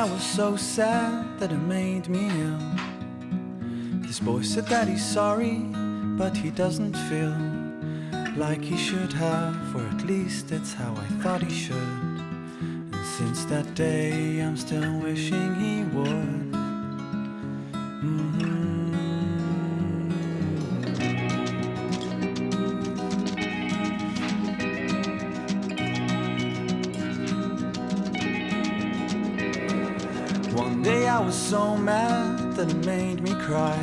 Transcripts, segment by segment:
I was so sad that it made me ill. This boy said that he's sorry, but he doesn't feel like he should have, or at least that's how I thought he should. And since that day I'm still wishing he would. One day I was so mad that it made me cry.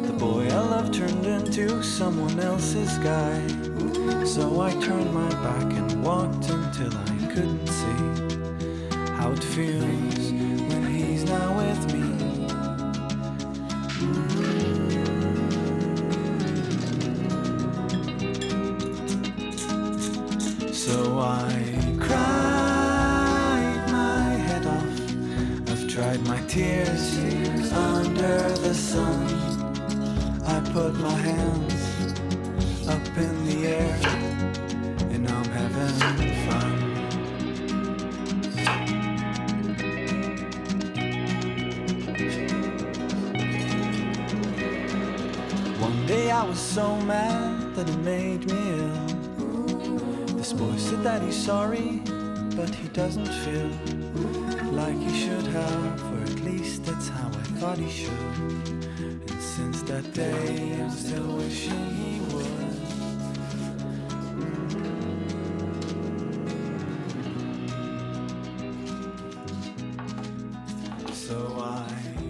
The boy I loved turned into someone else's guy. So I turned my back and walked until I couldn't see how it feels when he's not with me. So I cried my head off. I've dried my tears under the sun. I put my hands up in the air and I'm having fun. One day I was so mad that it made me ill. This boy said that he's sorry, but he doesn't feel like he should have, or at least that's how I thought he should. And since that day I'm still wishing he would. So I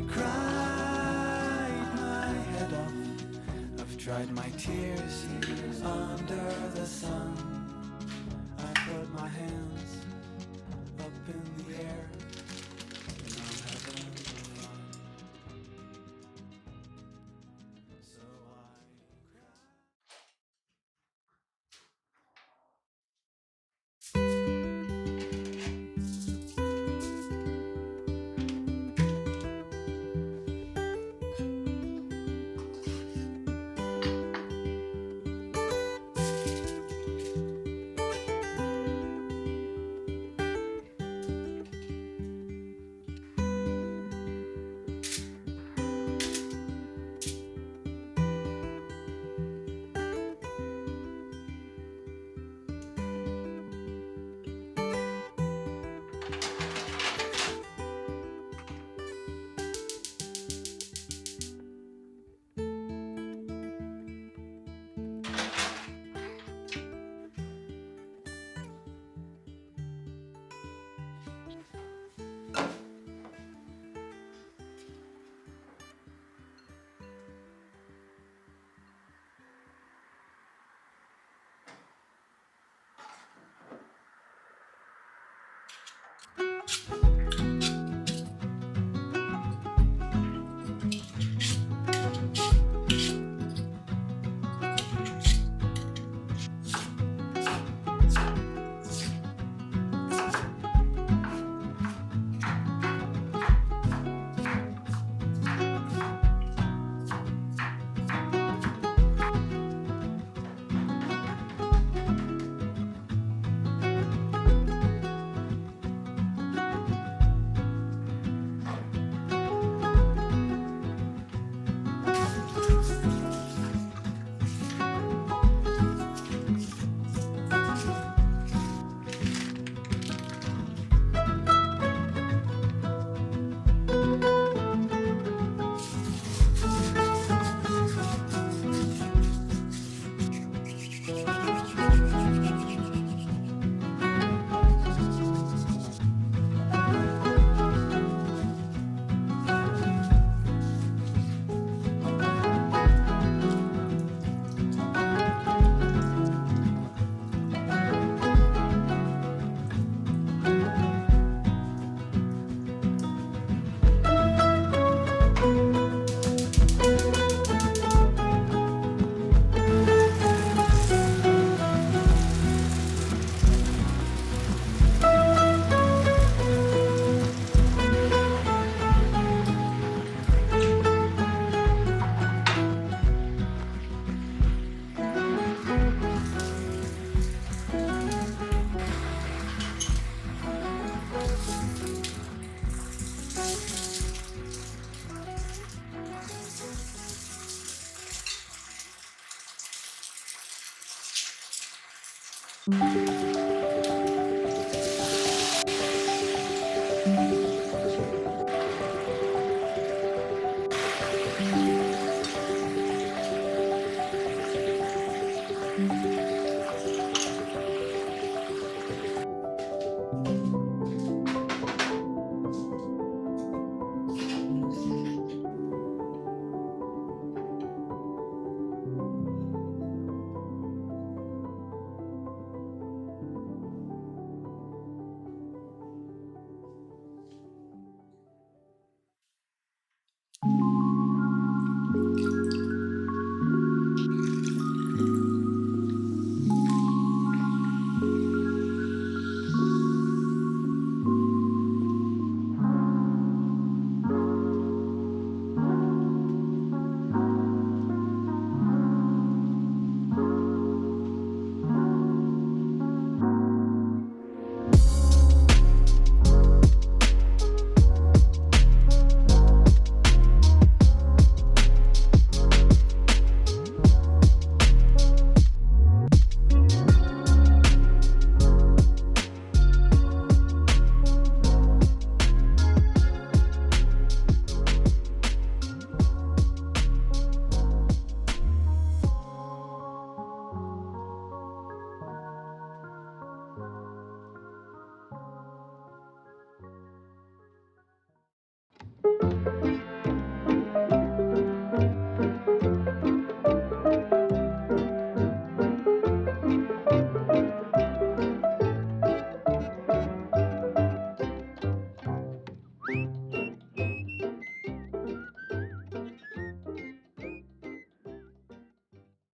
cried my head off. I've dried my tears under the sun. I put my hands up in the air and I'm having fun. So I